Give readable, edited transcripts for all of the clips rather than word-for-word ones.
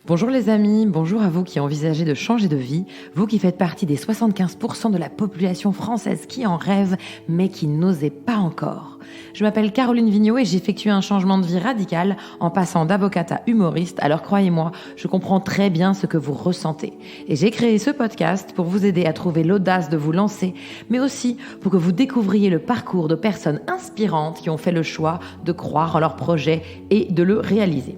Bonjour les amis, bonjour à vous qui envisagez de changer de vie, vous qui faites partie des 75% de la population française qui en rêve, mais qui n'osait pas encore. Je m'appelle Caroline Vigneault et j'ai effectué un changement de vie radical en passant d'avocate à humoriste, alors croyez-moi, je comprends très bien ce que vous ressentez. Et j'ai créé ce podcast pour vous aider à trouver l'audace de vous lancer, mais aussi pour que vous découvriez le parcours de personnes inspirantes qui ont fait le choix de croire en leur projet et de le réaliser.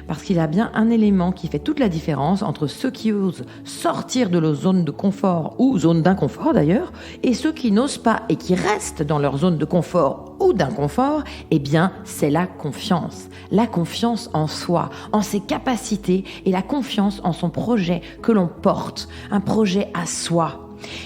Parce qu'il y a bien un élément qui fait toute la différence entre ceux qui osent sortir de leur zone de confort ou zone d'inconfort d'ailleurs, et ceux qui n'osent pas et qui restent dans leur zone de confort ou d'inconfort, eh bien c'est la confiance. La confiance en soi, en ses capacités et la confiance en son projet que l'on porte, un projet à soi.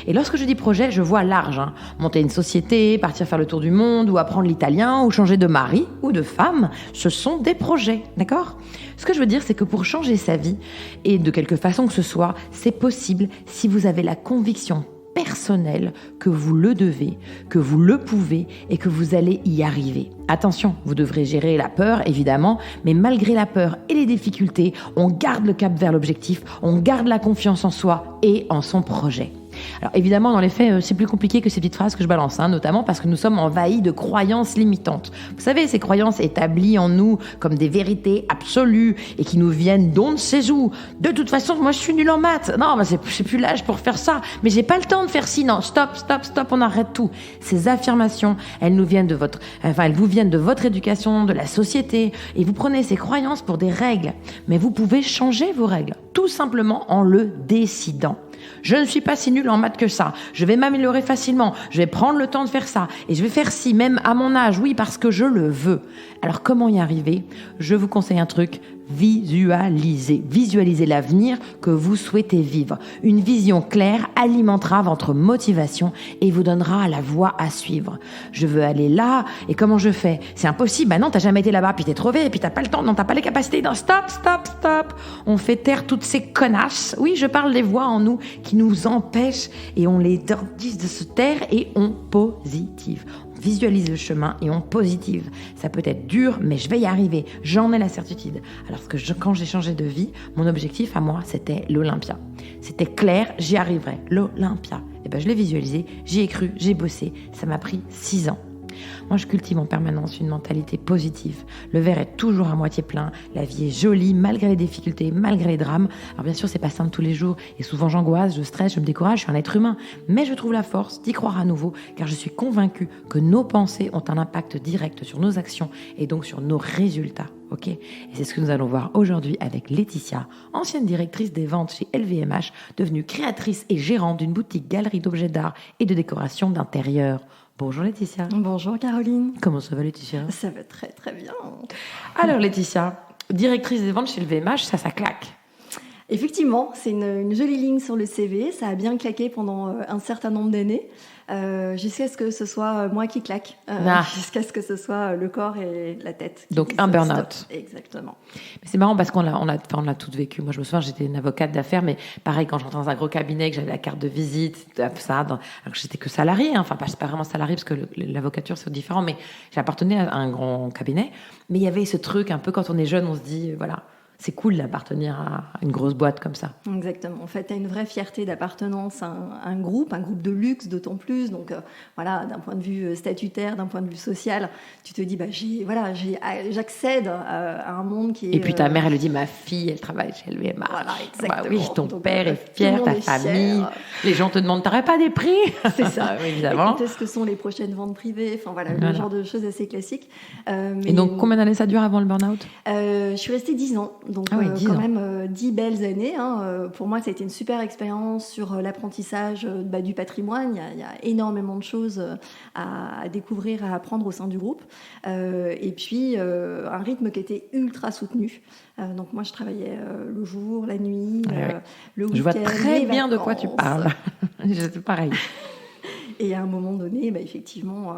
Et lorsque je dis projet, je vois large. Monter une société, partir faire le tour du monde, ou apprendre l'italien, ou changer de mari ou de femme, ce sont des projets, d'accord ? Ce que je veux dire, c'est que pour changer sa vie, et de quelque façon que ce soit, c'est possible si vous avez la conviction personnelle que vous le devez, que vous le pouvez et que vous allez y arriver. Attention, vous devrez gérer la peur, évidemment, mais malgré la peur et les difficultés, on garde le cap vers l'objectif, on garde la confiance en soi et en son projet. Alors évidemment, dans les faits, c'est plus compliqué que ces petites phrases que je balance, notamment parce que nous sommes envahis de croyances limitantes. Vous savez, ces croyances établies en nous comme des vérités absolues et qui nous viennent d'on ne sait où. De toute façon, moi je suis nulle en maths. Non, j'ai plus l'âge pour faire ça. Mais j'ai pas le temps de faire ci. Non, stop, on arrête tout. Ces affirmations, elles vous viennent de votre éducation, de la société. Et vous prenez ces croyances pour des règles. Mais vous pouvez changer vos règles, tout simplement en le décidant. Je ne suis pas si nulle en maths que ça. Je vais m'améliorer facilement. Je vais prendre le temps de faire ça. Et je vais faire ci, même à mon âge. Oui, parce que je le veux. Alors, comment y arriver ? Je vous conseille un truc. Visualisez l'avenir que vous souhaitez vivre. Une vision claire alimentera votre motivation et vous donnera la voie à suivre. Je veux aller là, et comment je fais ? C'est impossible, non, t'as jamais été là-bas, puis t'es trop vieux, puis t'as pas le temps, non, t'as pas les capacités, non, stop. On fait taire toutes ces connasses. Oui, je parle des voix en nous qui nous empêchent et on les dit de se taire et on positive. Visualise le chemin et on positive. Ça peut être dur, mais je vais y arriver. J'en ai la certitude. Alors que quand j'ai changé de vie, mon objectif à moi, c'était l'Olympia. C'était clair, j'y arriverai. L'Olympia. Et ben, je l'ai visualisé, j'y ai cru, j'ai bossé. Ça m'a pris 6 ans. Moi, je cultive en permanence une mentalité positive. Le verre est toujours à moitié plein. La vie est jolie, malgré les difficultés, malgré les drames. Alors bien sûr, c'est pas simple tous les jours. Et souvent, j'angoisse, je stresse, je me décourage. Je suis un être humain. Mais je trouve la force d'y croire à nouveau, car je suis convaincue que nos pensées ont un impact direct sur nos actions et donc sur nos résultats. Ok ? Et c'est ce que nous allons voir aujourd'hui avec Laetitia, ancienne directrice des ventes chez LVMH, devenue créatrice et gérante d'une boutique galerie d'objets d'art et de décoration d'intérieur. Bonjour Laetitia. Bonjour Caroline. Comment ça va Laetitia ? Ça va très très bien. Alors Laetitia, directrice des ventes chez le VMH, ça claque. Effectivement, c'est une jolie ligne sur le CV. Ça a bien claqué pendant un certain nombre d'années, jusqu'à ce que ce soit moi qui claque, jusqu'à ce que ce soit le corps et la tête. Donc un burn-out. Exactement. Mais c'est marrant parce qu'on l'a toutes vécu. Moi, je me souviens, j'étais une avocate d'affaires, mais pareil, quand j'entrais dans un gros cabinet, que j'avais la carte de visite, alors que j'étais que salariée, enfin, pas vraiment salariée, parce que l'avocature, c'est différent, mais j'appartenais à un grand cabinet. Mais il y avait ce truc, un peu quand on est jeune, on se dit, voilà, c'est cool d'appartenir à une grosse boîte comme ça. Exactement. En fait, tu as une vraie fierté d'appartenance à un groupe de luxe d'autant plus. Donc, voilà, d'un point de vue statutaire, d'un point de vue social, tu te dis, j'accède à un monde qui est... Et puis ta mère, elle lui dit, ma fille, elle travaille chez LVMH. Voilà, exactement. Bah oui, ton père est fier, ta famille. Fier. Les gens te demandent, t'aurais pas des prix ? C'est ça. Évidemment. Qu'est-ce que sont les prochaines ventes privées ? Enfin, voilà, le genre de choses assez classiques. Et donc, combien d'années ça dure avant le burn-out ? Je suis restée 10 ans. Donc, même 10 belles années. Pour moi, ça a été une super expérience sur l'apprentissage du patrimoine. Il y a énormément de choses à découvrir, à apprendre au sein du groupe. Et puis, un rythme qui était ultra soutenu. Donc, moi, je travaillais le jour, la nuit, le week-end. Je vois très bien de quoi tu parles. C'est pareil. Et à un moment donné, effectivement,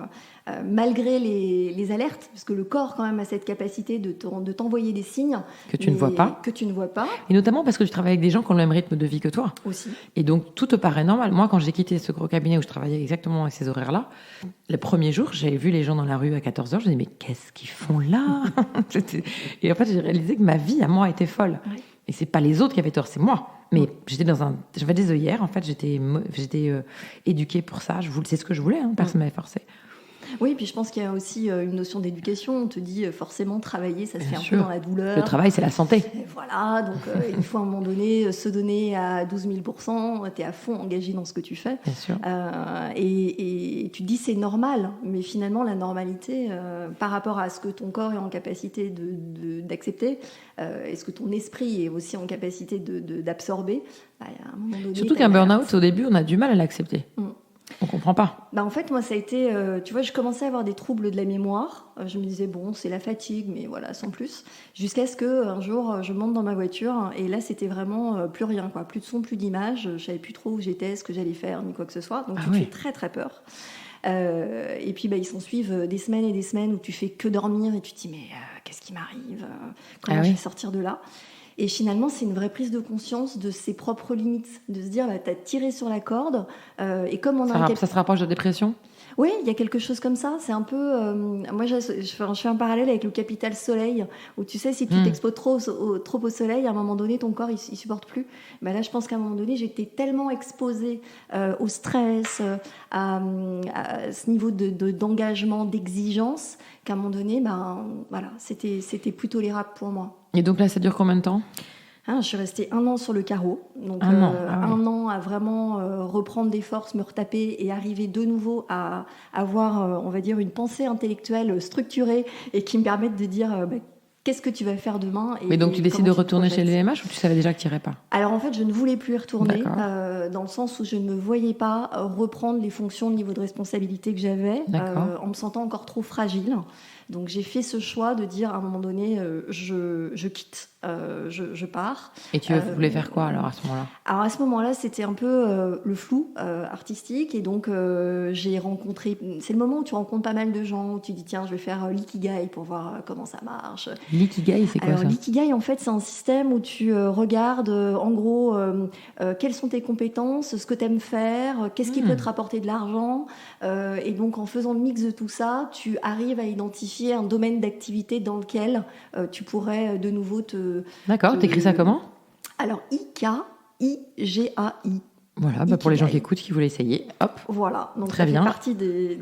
malgré les alertes, parce que le corps quand même a cette capacité de t'envoyer des signes que tu ne vois pas. Et notamment parce que tu travailles avec des gens qui ont le même rythme de vie que toi. Aussi. Et donc tout te paraît normal. Moi, quand j'ai quitté ce gros cabinet où je travaillais exactement à ces horaires-là, le premier jour, j'avais vu les gens dans la rue à 14h, je me disais mais qu'est-ce qu'ils font là ? Et en fait, j'ai réalisé que ma vie à moi était folle. Oui. Et c'est pas les autres qui avaient tort, c'est moi. Mais j'avais des œillères, en fait, j'étais éduquée pour ça. C'est ce que je voulais, hein, personne ne m'avait forcé. Oui, puis je pense qu'il y a aussi une notion d'éducation. On te dit forcément travailler, ça se fait un peu dans la douleur. Le travail, c'est la santé. Et voilà, donc il faut à un moment donné se donner à 12 000 %. Tu es à fond engagé dans ce que tu fais. Bien sûr. Et tu te dis c'est normal, mais finalement la normalité, par rapport à ce que ton corps est en capacité d'accepter, et ce que ton esprit est aussi en capacité d'absorber, à un moment donné... Surtout qu'un burn-out, au début, on a du mal à l'accepter. On comprend pas. En fait, moi, ça a été... tu vois, je commençais à avoir des troubles de la mémoire. Je me disais, bon, c'est la fatigue, mais voilà, sans plus. Jusqu'à ce qu'un jour, je monte dans ma voiture. Et là, c'était vraiment plus rien, quoi. Plus de son, plus d'image. Je savais plus trop où j'étais, ce que j'allais faire, ni quoi que ce soit. Donc, tu te fais très, très peur. Et puis, ils s'en suivent des semaines et des semaines où tu fais que dormir. Et tu te dis, mais qu'est-ce qui m'arrive? Comment je vais sortir de là? Et finalement, c'est une vraie prise de conscience de ses propres limites, de se dire, t'as tiré sur la corde, et comme on a... Ça se rapproche de la dépression ? Oui, il y a quelque chose comme ça. C'est un peu... moi, je fais un parallèle avec le capital soleil, où tu sais, si tu t'exposes trop au soleil, à un moment donné, ton corps, il supporte plus. Là, je pense qu'à un moment donné, j'étais tellement exposée au stress, à ce niveau d'engagement, d'exigence, qu'à un moment donné, voilà, c'était plus tolérable pour moi. Et donc là, ça dure combien de temps ? Je suis restée 1 an sur le carreau, donc un an à vraiment reprendre des forces, me retaper et arriver de nouveau à avoir, on va dire, une pensée intellectuelle structurée et qui me permette de dire qu'est-ce que tu vas faire demain. Mais donc tu décides de retourner chez l'UMH ou tu savais déjà que tu n'irais pas ? Alors en fait, je ne voulais plus y retourner, dans le sens où je ne me voyais pas reprendre les fonctions de niveau de responsabilité que j'avais, en me sentant encore trop fragile. Donc j'ai fait ce choix de dire à un moment donné, je quitte, je pars. Et tu voulais faire quoi alors à ce moment-là ? Alors à ce moment-là, c'était un peu le flou artistique, et donc j'ai rencontré... C'est le moment où tu rencontres pas mal de gens, où tu dis tiens, je vais faire l'ikigai pour voir comment ça marche. L'ikigai, c'est quoi ça ? L'ikigai, en fait, c'est un système où tu regardes en gros quelles sont tes compétences, ce que tu aimes faire, qu'est-ce qui peut te rapporter de l'argent, et donc en faisant le mix de tout ça, tu arrives à identifier un domaine d'activité dans lequel tu pourrais de nouveau te... D'accord, t'écris ça comment ? Alors, I-K-I-G-A-I. Voilà, pour les gens qui écoutent, qui voulaient essayer, hop. Voilà, donc ça fait partie des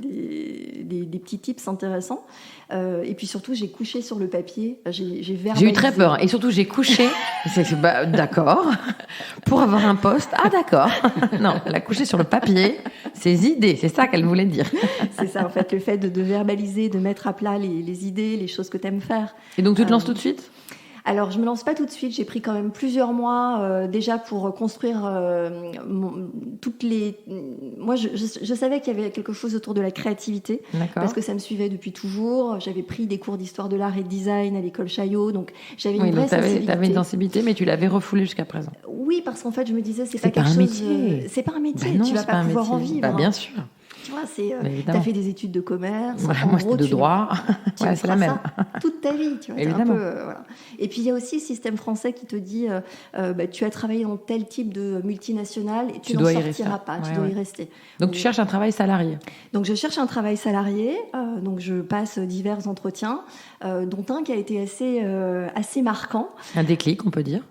petits tips intéressants. Et puis surtout, j'ai couché sur le papier, j'ai verbalisé. J'ai eu très peur, et surtout j'ai couché, d'accord, pour avoir un poste, d'accord. Non, elle a couché sur le papier, ses idées, c'est ça qu'elle voulait dire. C'est ça, en fait, le fait de verbaliser, de mettre à plat les idées, les choses que tu aimes faire. Et donc tu te lances tout de suite ? Alors, je me lance pas tout de suite. J'ai pris quand même plusieurs mois déjà pour construire toutes les... Moi, je savais qu'il y avait quelque chose autour de la créativité, parce que ça me suivait depuis toujours. J'avais pris des cours d'histoire de l'art et de design à l'école Chaillot, donc j'avais une vraie sensibilité. T'avais une sensibilité, mais tu l'avais refoulée jusqu'à présent. Oui, parce qu'en fait, je me disais, c'est pas quelque chose... Métier. C'est pas un métier. Non, tu vas pas pouvoir en vivre. Bien sûr. Tu vois, t'as fait des études de commerce. Voilà, moi, c'était de droit. C'est la même. Toute ta vie, tu vois. Évidemment. Voilà. Et puis, il y a aussi le système français qui te dit tu as travaillé dans tel type de multinationale et tu n'en sortiras pas, tu dois y rester. Donc, tu cherches un travail salarié. Donc, je cherche un travail salarié. Donc, je passe divers entretiens, dont un qui a été assez marquant. Un déclic, on peut dire.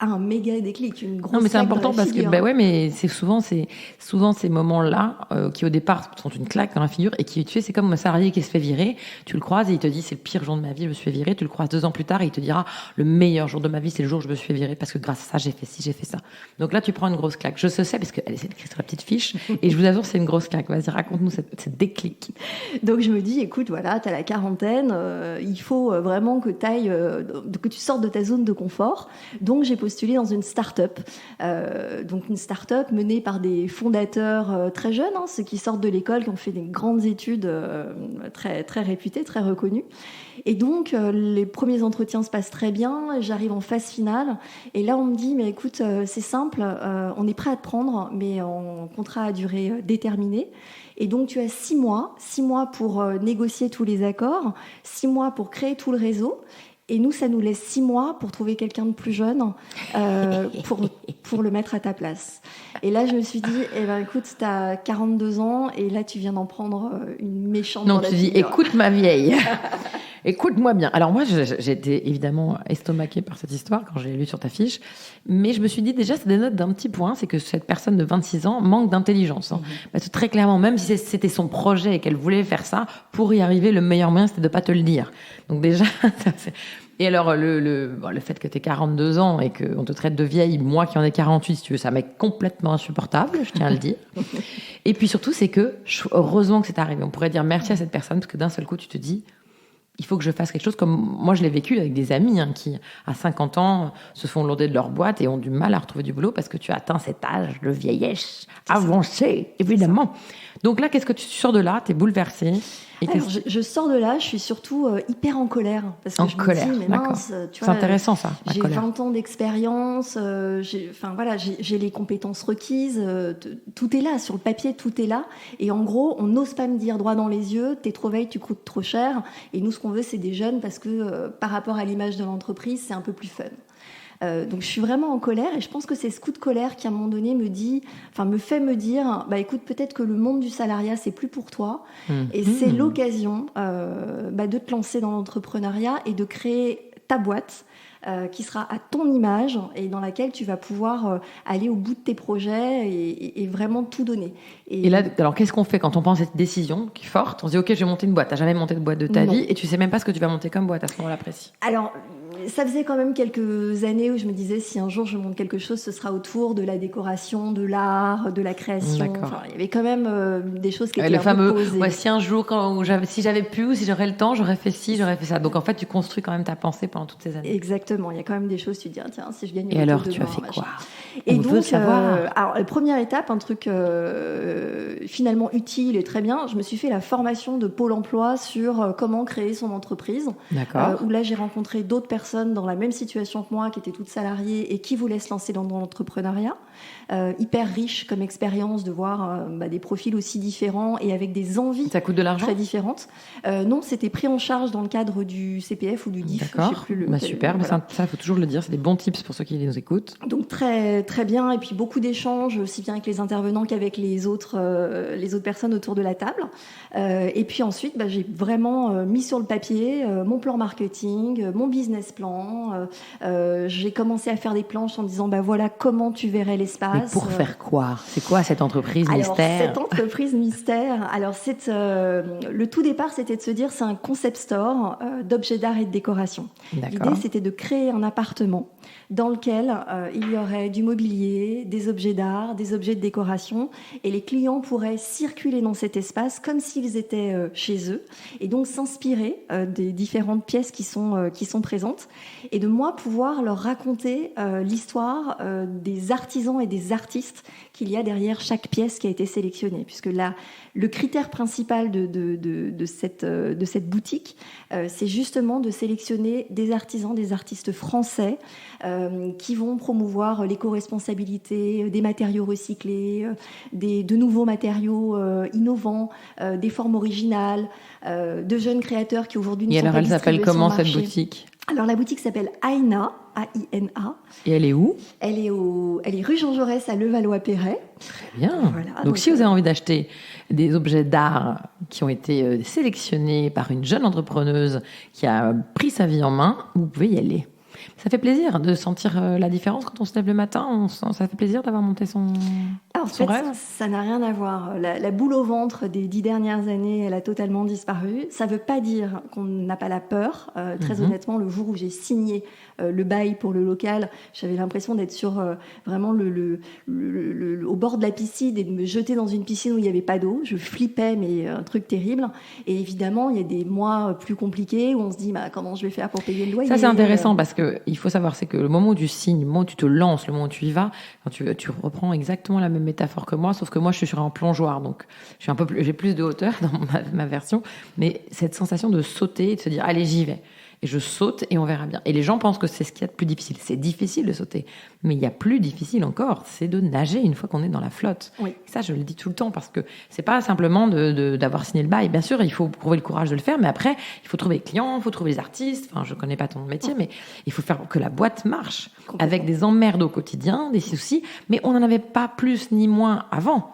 Un méga déclic, une grosse... Non, mais c'est important parce que, mais c'est souvent ces moments-là qui au départ sont une claque dans la figure et qui, tu sais, c'est comme un salarié qui se fait virer. Tu le croises et il te dit c'est le pire jour de ma vie, je me suis fait virer. Tu le croises 2 ans plus tard et il te dira le meilleur jour de ma vie, c'est le jour où je me suis fait virer parce que grâce à ça, j'ai fait ci, j'ai fait ça. Donc là, tu prends une grosse claque. Je sais parce qu'elle essaie d'écrire sur la petite fiche et je vous assure, c'est une grosse claque. Vas-y, raconte-nous cette déclic. Donc je me dis, écoute, voilà, t'as la quarantaine, il faut vraiment que que tu sortes de ta zone de confort. Donc j'ai postulé dans une start-up. Donc une start-up menée par des fondateurs très jeunes, ceux qui sortent de l'école, qui ont fait des grandes études très, très réputées, très reconnues. Et donc les premiers entretiens se passent très bien, j'arrive en phase finale, et là on me dit, mais écoute, c'est simple, on est prêt à te prendre, mais en contrat à durée déterminée. Et donc tu as 6 mois pour négocier tous les accords, 6 mois pour créer tout le réseau. Et nous, ça nous laisse 6 mois pour trouver quelqu'un de plus jeune pour le mettre à ta place. Et là, je me suis dit, écoute, tu as 42 ans et là, tu viens d'en prendre une méchante. Non, tu dis, écoute ma vieille. Écoute-moi bien. Alors moi, j'ai été évidemment estomaquée par cette histoire quand j'ai lu sur ta fiche, mais je me suis dit déjà, ça dénote d'un petit point, c'est que cette personne de 26 ans manque d'intelligence. Hein. Parce que très clairement, même si c'était son projet et qu'elle voulait faire ça, pour y arriver, le meilleur moyen, c'était de pas te le dire. Donc déjà, ça, c'est... Et alors, le fait que tu aies 42 ans et qu'on te traite de vieille, moi qui en ai 48, si tu veux, ça m'est complètement insupportable, je tiens à le dire. Et puis surtout, c'est que, heureusement que c'est arrivé. On pourrait dire merci à cette personne, parce que d'un seul coup, tu te dis, il faut que je fasse quelque chose comme moi je l'ai vécu avec des amis qui, à 50 ans, se font lourder de leur boîte et ont du mal à retrouver du boulot parce que tu as atteint cet âge de vieillesse avancé, évidemment. Donc là, qu'est-ce que tu sors de là? T'es bouleversée. Alors, je sors de là, je suis surtout hyper en colère. Parce que je me dis, mais mince, tu vois, c'est intéressant ça, la j'ai colère. 20 ans d'expérience, j'ai les compétences requises, tout est là, sur le papier, tout est là. Et en gros, on n'ose pas me dire droit dans les yeux, t'es trop vieille, tu coûtes trop cher. Et nous, ce qu'on veut, c'est des jeunes parce que par rapport à l'image de l'entreprise, c'est un peu plus fun. Donc je suis vraiment en colère et je pense que c'est ce coup de colère qui à un moment donné me fait me dire écoute, peut-être que le monde du salariat c'est plus pour toi et c'est l'occasion de te lancer dans l'entrepreneuriat et de créer ta boîte qui sera à ton image et dans laquelle tu vas pouvoir aller au bout de tes projets et vraiment tout donner. Et là, alors qu'est-ce qu'on fait quand on prend cette décision qui est forte? On se dit ok, je vais monter une boîte. T'as jamais monté de boîte de ta vie et tu sais même pas ce que tu vas monter comme boîte à ce moment-là précis. Alors ça faisait quand même quelques années où je me disais si un jour je monte quelque chose, ce sera autour de la décoration, de l'art, de la création. Enfin, il y avait quand même des choses qui étaient le fameux posées. si un jour si j'avais pu ou si j'aurais le temps, j'aurais fait ci, j'aurais fait ça. Donc en fait, tu construis quand même ta pensée pendant toutes ces années. Exactement, il y a quand même des choses tu te dis tiens, si je gagne. Et alors tu as fait quoi? Et donc alors la première étape, un truc finalement utile et très bien, je me suis fait la formation de Pôle emploi sur comment créer son entreprise. D'accord. Où là j'ai rencontré d'autres personnes dans la même situation que moi, qui étaient toutes salariées et qui voulaient se lancer dans l'entrepreneuriat. Hyper riche comme expérience de voir des profils aussi différents et avec des envies ça coûte de l'argent très différentes. Non, c'était pris en charge dans le cadre du CPF ou du DIF. D'accord. Je sais plus Super, mais ça, il faut toujours le dire, c'est des bons tips pour ceux qui nous écoutent. Donc très très bien, et puis beaucoup d'échanges aussi bien avec les intervenants qu'avec les autres personnes autour de la table. Et puis ensuite, j'ai vraiment mis sur le papier mon plan marketing, mon business plan. J'ai commencé à faire des planches en disant voilà comment tu verrais l'espace. Mais pour faire quoi? C'est quoi cette entreprise mystère? Cette entreprise mystère, le tout départ, c'était de se dire c'est un concept store d'objets d'art et de décoration. L'idée, c'était de créer un appartement dans lequel il y aurait du mobilier, des objets d'art, des objets de décoration, et les clients pourraient circuler dans cet espace comme s'ils étaient chez eux, et donc s'inspirer des différentes pièces qui sont présentes, et de moi pouvoir leur raconter l'histoire des artisans et des artistes qu'il y a derrière chaque pièce qui a été sélectionnée, puisque là, le critère principal de cette boutique, c'est justement de sélectionner des artisans, des artistes français qui vont promouvoir l'éco-responsabilité, des matériaux recyclés, de nouveaux matériaux innovants, des formes originales, de jeunes créateurs qui aujourd'hui ne sont pas distribués sur le marché. Et alors, elle s'appelle comment cette boutique? Alors, la boutique s'appelle Aina, A-I-N-A. Et elle est où? Elle est rue Jean Jaurès à Levallois-Perret. Très bien. Voilà, donc si vous avez envie d'acheter des objets d'art qui ont été sélectionnés par une jeune entrepreneuse qui a pris sa vie en main, vous pouvez y aller. Ça fait plaisir de sentir la différence quand on se lève le matin. Ça fait plaisir d'avoir monté son rêve. Ça n'a rien à voir. La boule au ventre des 10 dernières années, elle a totalement disparu. Ça ne veut pas dire qu'on n'a pas la peur. Très honnêtement, le jour où j'ai signé le bail pour le local, j'avais l'impression d'être sur vraiment au bord de la piscine et de me jeter dans une piscine où il n'y avait pas d'eau. Je flippais, mais un truc terrible. Et évidemment, il y a des mois plus compliqués où on se dit comment je vais faire pour payer le loyer. Ça, c'est intéressant parce que il faut savoir, c'est que le moment où tu signes, le moment où tu te lances, le moment où tu y vas, quand tu reprends exactement la même métaphore que moi, sauf que moi, je suis sur un plongeoir, donc j'ai plus de hauteur dans ma version, mais cette sensation de sauter et de se dire, allez, j'y vais. Et je saute et on verra bien. Et les gens pensent que c'est ce qu'il y a de plus difficile. C'est difficile de sauter. Mais il y a plus difficile encore, c'est de nager une fois qu'on est dans la flotte. Oui. Ça, je le dis tout le temps parce que c'est pas simplement d'avoir signé le bail. Bien sûr, il faut trouver le courage de le faire, mais après, il faut trouver les clients, il faut trouver les artistes. Enfin, je connais pas ton métier, mais il faut faire que la boîte marche avec des emmerdes au quotidien, des soucis. Mais on n'en avait pas plus ni moins avant.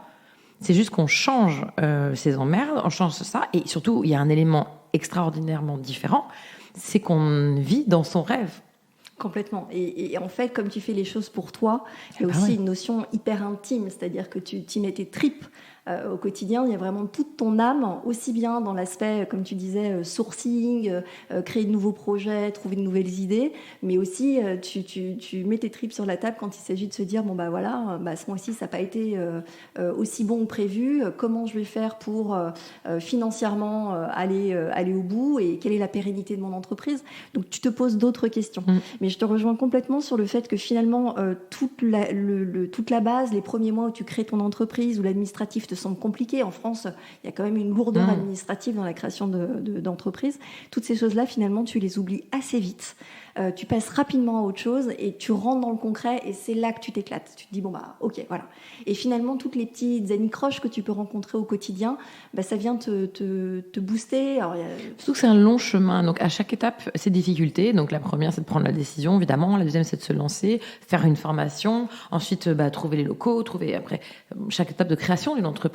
C'est juste qu'on change ces emmerdes, on change ça. Et surtout, il y a un élément extraordinairement différent, c'est qu'on vit dans son rêve. Complètement. Et en fait, comme tu fais les choses pour toi, il y a aussi une notion hyper intime, c'est-à-dire que tu y mets tes tripes. Au quotidien, il y a vraiment toute ton âme, aussi bien dans l'aspect, comme tu disais, sourcing, créer de nouveaux projets, trouver de nouvelles idées, mais aussi tu mets tes tripes sur la table quand il s'agit de se dire, bon bah voilà, ce mois-ci ça n'a pas été aussi bon que prévu, comment je vais faire pour financièrement aller au bout et quelle est la pérennité de mon entreprise. Donc tu te poses d'autres questions. Mais je te rejoins complètement sur le fait que finalement, toute la base, les premiers mois où tu crées ton entreprise, où l'administratif te semble compliqué. En France, il y a quand même une lourdeur administrative dans la création d'entreprises. Toutes ces choses-là, finalement, tu les oublies assez vite. Tu passes rapidement à autre chose et tu rentres dans le concret et c'est là que tu t'éclates. Tu te dis, bon, bah, ok, voilà. Et finalement, toutes les petites anicroches que tu peux rencontrer au quotidien, ça vient te booster. Alors, surtout que c'est un long chemin. Donc, à chaque étape, c'est difficultés. Donc, la première, c'est de prendre la décision, évidemment. La deuxième, c'est de se lancer, faire une formation. Ensuite, trouver les locaux, après, chaque étape de création d'une entreprise.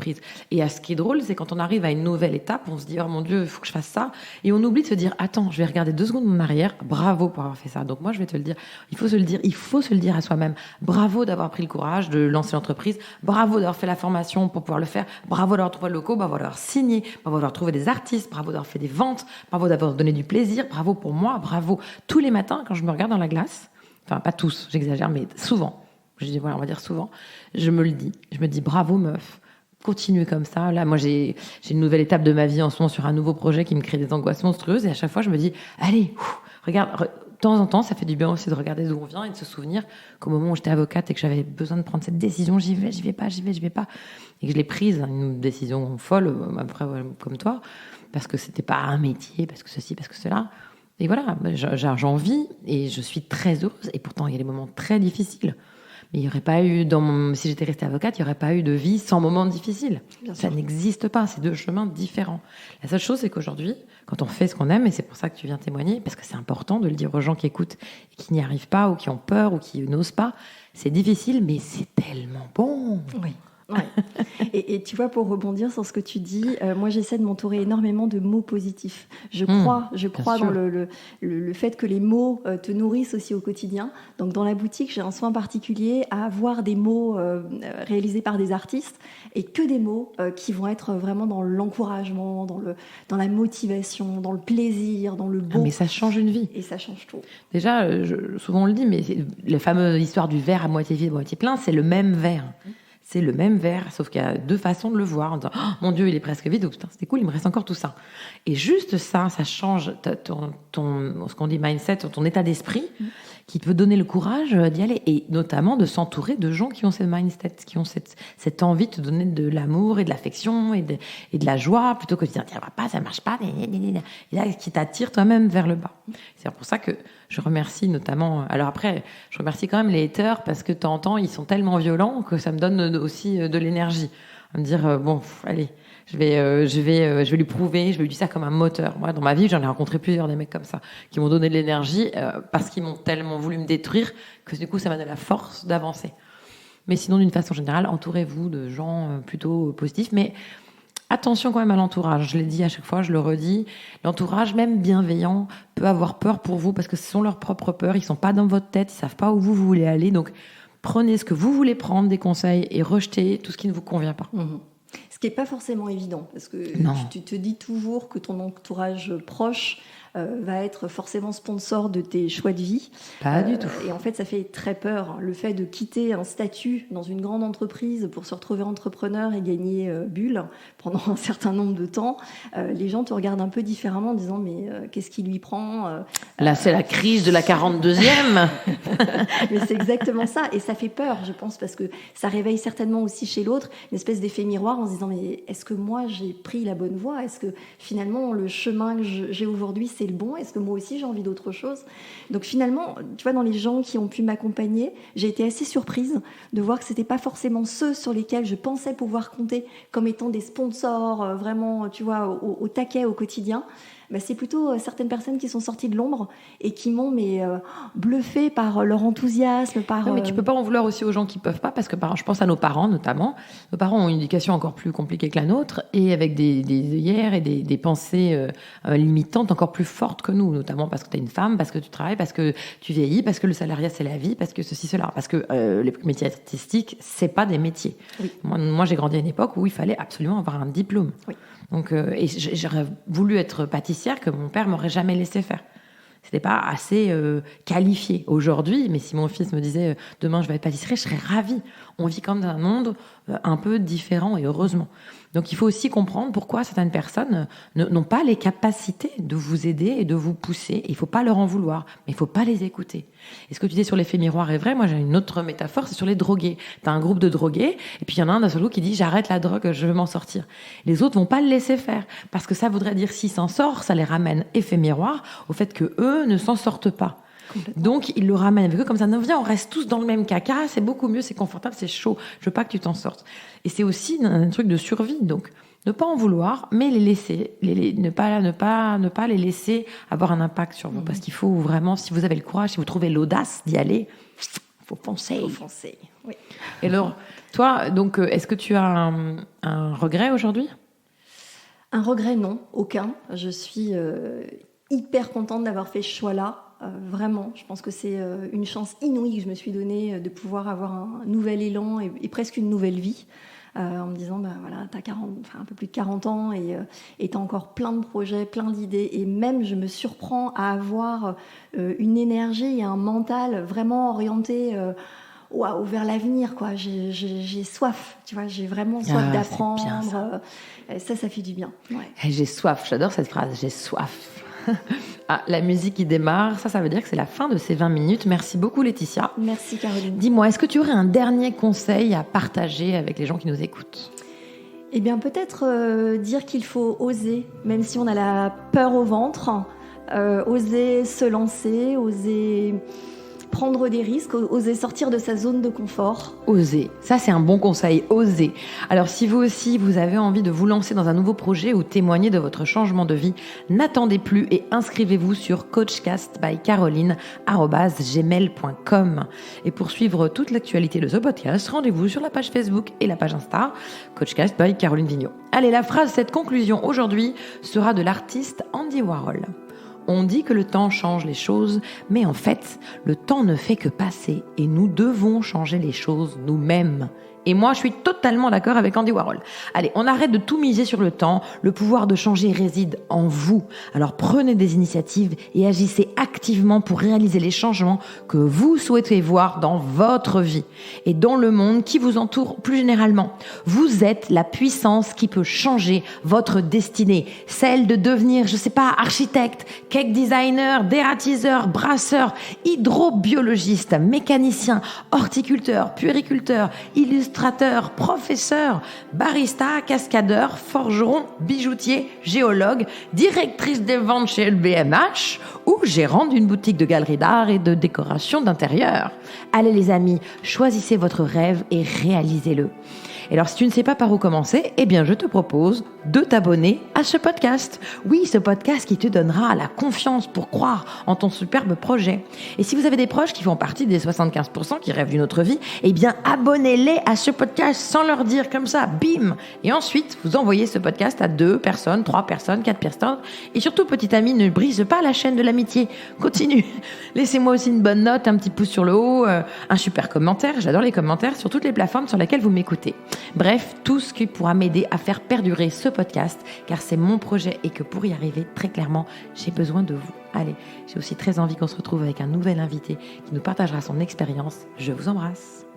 Et ce qui est drôle, c'est quand on arrive à une nouvelle étape, on se dit, oh mon Dieu, il faut que je fasse ça. Et on oublie de se dire, attends, je vais regarder 2 secondes en arrière. Bravo pour avoir fait ça. Donc moi, je vais te le dire. Il faut se le dire à soi-même. Bravo d'avoir pris le courage de lancer l'entreprise. Bravo d'avoir fait la formation pour pouvoir le faire. Bravo d'avoir trouvé le locaux. Bravo d'avoir signé. Bravo d'avoir trouvé des artistes. Bravo d'avoir fait des ventes. Bravo d'avoir donné du plaisir. Bravo pour moi. Bravo. Tous les matins, quand je me regarde dans la glace, enfin, pas tous, j'exagère, mais souvent, on va dire souvent, je me le dis. Je me dis, bravo meuf. Continuer comme ça. Là, moi, j'ai une nouvelle étape de ma vie en ce moment sur un nouveau projet qui me crée des angoisses monstrueuses. Et à chaque fois, je me dis, allez, regarde, de temps en temps, ça fait du bien aussi de regarder d'où on vient et de se souvenir qu'au moment où j'étais avocate et que j'avais besoin de prendre cette décision, j'y vais pas. Et que je l'ai prise, une décision folle, après, comme toi, parce que c'était pas un métier, parce que ceci, parce que cela. Et voilà, j'en vis et je suis très heureuse. Et pourtant, il y a des moments très difficiles. Mais il n'y aurait pas eu, si j'étais restée avocate, il n'y aurait pas eu de vie sans moments difficiles. Ça n'existe pas, c'est 2 chemins différents. La seule chose, c'est qu'aujourd'hui, quand on fait ce qu'on aime, et c'est pour ça que tu viens témoigner, parce que c'est important de le dire aux gens qui écoutent et qui n'y arrivent pas, ou qui ont peur, ou qui n'osent pas, c'est difficile, mais c'est tellement bon. Oui. Ouais. Et tu vois, pour rebondir sur ce que tu dis, moi j'essaie de m'entourer énormément de mots positifs. Je crois dans le fait que les mots te nourrissent aussi au quotidien. Donc dans la boutique, j'ai un soin particulier à avoir des mots réalisés par des artistes et que des mots qui vont être vraiment dans l'encouragement, dans la motivation, dans le plaisir, dans le beau. Ah, mais ça change une vie. Et ça change tout. Déjà, souvent on le dit, mais la fameuse histoire du verre à moitié vide, à moitié plein, c'est le même verre. C'est le même verre, sauf qu'il y a 2 façons de le voir. En disant, oh, mon Dieu, il est presque vide. Oh, putain, c'était cool, il me reste encore tout ça. Et juste ça change ce qu'on dit mindset, ton état d'esprit, qui peut donner le courage d'y aller. Et notamment de s'entourer de gens qui ont cette mindset, qui ont cette envie de te donner de l'amour et de l'affection et de la joie, plutôt que de dire, ça va pas, ça marche pas. Et là, qui t'attire toi-même vers le bas. C'est pour ça que je remercie notamment... Alors après, je remercie quand même les haters parce que de temps en temps, ils sont tellement violents que ça me donne aussi de l'énergie. À me dire, bon, allez, je vais lui prouver, je vais lui dire ça comme un moteur. Moi, dans ma vie, j'en ai rencontré plusieurs des mecs comme ça, qui m'ont donné de l'énergie parce qu'ils m'ont tellement voulu me détruire que du coup, ça m'a donné la force d'avancer. Mais sinon, d'une façon générale, entourez-vous de gens plutôt positifs. Mais attention quand même à l'entourage. Je l'ai dit à chaque fois, je le redis. L'entourage, même bienveillant, peut avoir peur pour vous parce que ce sont leurs propres peurs. Ils sont pas dans votre tête, ils savent pas où vous voulez aller. Donc, prenez ce que vous voulez prendre des conseils et rejetez tout ce qui ne vous convient pas. Ce qui n'est pas forcément évident parce que tu te dis toujours que ton entourage proche va être forcément sponsor de tes choix de vie. Pas du tout. Et en fait, ça fait très peur. Le fait de quitter un statut dans une grande entreprise pour se retrouver entrepreneur et gagner bulle pendant un certain nombre de temps, les gens te regardent un peu différemment en disant mais qu'est-ce qui lui prend Là, c'est la crise de la 42e. Mais c'est exactement ça. Et ça fait peur, je pense, parce que ça réveille certainement aussi chez l'autre une espèce d'effet miroir en se disant mais est-ce que moi, j'ai pris la bonne voie ? Est-ce que finalement, le chemin que j'ai aujourd'hui, c'est le bon ? Est-ce que moi aussi j'ai envie d'autre chose ? Donc finalement, tu vois, dans les gens qui ont pu m'accompagner, j'ai été assez surprise de voir que c'était pas forcément ceux sur lesquels je pensais pouvoir compter comme étant des sponsors vraiment, tu vois, au taquet au quotidien. c'est plutôt certaines personnes qui sont sorties de l'ombre et qui m'ont bluffé par leur enthousiasme. Non, mais tu peux pas en vouloir aussi aux gens qui peuvent pas, parce que je pense à nos parents notamment. Nos parents ont une éducation encore plus compliquée que la nôtre et avec des œillères et des pensées limitantes encore plus fortes que nous, notamment parce que tu es une femme, parce que tu travailles, parce que tu vieillis, parce que le salariat c'est la vie, parce que ceci, cela. Parce que les métiers artistiques, c'est pas des métiers. Oui. Moi, j'ai grandi à une époque où il fallait absolument avoir un diplôme. Oui. Donc, et j'aurais voulu être pâtissière que mon père m'aurait jamais laissé faire. C'était pas assez qualifié. Aujourd'hui, mais si mon fils me disait demain je vais être pâtissier, je serais ravie. On vit quand même dans un monde un peu différent et heureusement. Donc il faut aussi comprendre pourquoi certaines personnes n'ont pas les capacités de vous aider et de vous pousser. Et il faut pas leur en vouloir, mais il faut pas les écouter. Et ce que tu dis sur l'effet miroir est vrai. Moi j'ai une autre métaphore, c'est sur les drogués. T'as un groupe de drogués et puis il y en a un d'un seul coup qui dit j'arrête la drogue, je veux m'en sortir. Les autres vont pas le laisser faire parce que ça voudrait dire s'il s'en sort, ça les ramène effet miroir au fait que eux ne s'en sortent pas. Donc, ils le ramènent avec eux comme ça. Non, viens, on reste tous dans le même caca. C'est beaucoup mieux, c'est confortable, c'est chaud. Je veux pas que tu t'en sortes. Et c'est aussi un truc de survie. Donc, ne pas en vouloir, mais les laisser. Ne pas les laisser avoir un impact sur vous. Parce qu'il faut vraiment, si vous avez le courage, si vous trouvez l'audace d'y aller, faut foncer. Faut foncer, oui. Et alors, toi, donc, est-ce que tu as un regret aujourd'hui ? Un regret, non. Aucun. Je suis hyper contente d'avoir fait ce choix-là. Vraiment, je pense que c'est une chance inouïe que je me suis donnée de pouvoir avoir un nouvel élan et presque une nouvelle vie en me disant, voilà, t'as un peu plus de 40 ans et t'as encore plein de projets, plein d'idées et même je me surprends à avoir une énergie et un mental vraiment orienté vers l'avenir, quoi. J'ai soif, tu vois, j'ai vraiment soif d'apprendre. Ça fait du bien. Ouais. J'ai soif, j'adore cette phrase, j'ai soif. Ah, la musique qui démarre, ça veut dire que c'est la fin de ces 20 minutes. Merci beaucoup Laetitia. Merci Caroline. Dis-moi, est-ce que tu aurais un dernier conseil à partager avec les gens qui nous écoutent ? Eh bien peut-être dire qu'il faut oser, même si on a la peur au ventre, oser se lancer, oser prendre des risques, oser sortir de sa zone de confort. Oser, ça c'est un bon conseil, oser. Alors si vous aussi vous avez envie de vous lancer dans un nouveau projet ou témoigner de votre changement de vie, n'attendez plus et inscrivez-vous sur coachcastbycaroline@gmail.com. Et pour suivre toute l'actualité de ce podcast, rendez-vous sur la page Facebook et la page Insta, Coachcast by Caroline Vigneault. Allez, la phrase de cette conclusion aujourd'hui sera de l'artiste Andy Warhol. On dit que le temps change les choses, mais en fait, le temps ne fait que passer et nous devons changer les choses nous-mêmes. Et moi, je suis totalement d'accord avec Andy Warhol. Allez, on arrête de tout miser sur le temps. Le pouvoir de changer réside en vous. Alors prenez des initiatives et agissez activement pour réaliser les changements que vous souhaitez voir dans votre vie et dans le monde qui vous entoure plus généralement. Vous êtes la puissance qui peut changer votre destinée. Celle de devenir, architecte, cake designer, dératiseur, brasseur, hydrobiologiste, mécanicien, horticulteur, puériculteur, illustrateur, professeur, barista, cascadeur, forgeron, bijoutier, géologue, directrice des ventes chez LVMH ou gérante d'une boutique de galerie d'art et de décoration d'intérieur. Allez les amis, choisissez votre rêve et réalisez-le. Et alors, si tu ne sais pas par où commencer, je te propose de t'abonner à ce podcast. Oui, ce podcast qui te donnera la confiance pour croire en ton superbe projet. Et si vous avez des proches qui font partie des 75% qui rêvent d'une autre vie, abonnez-les à ce podcast sans leur dire comme ça, bim. Et ensuite, vous envoyez ce podcast à 2 personnes, 3 personnes, 4 personnes. Et surtout, petit ami, ne brise pas la chaîne de l'amitié. Continue. Laissez-moi aussi une bonne note, un petit pouce sur le haut, un super commentaire. J'adore les commentaires sur toutes les plateformes sur lesquelles vous m'écoutez. Bref, tout ce qui pourra m'aider à faire perdurer ce podcast, car c'est mon projet et que pour y arriver, très clairement, j'ai besoin de vous. Allez, j'ai aussi très envie qu'on se retrouve avec un nouvel invité qui nous partagera son expérience. Je vous embrasse.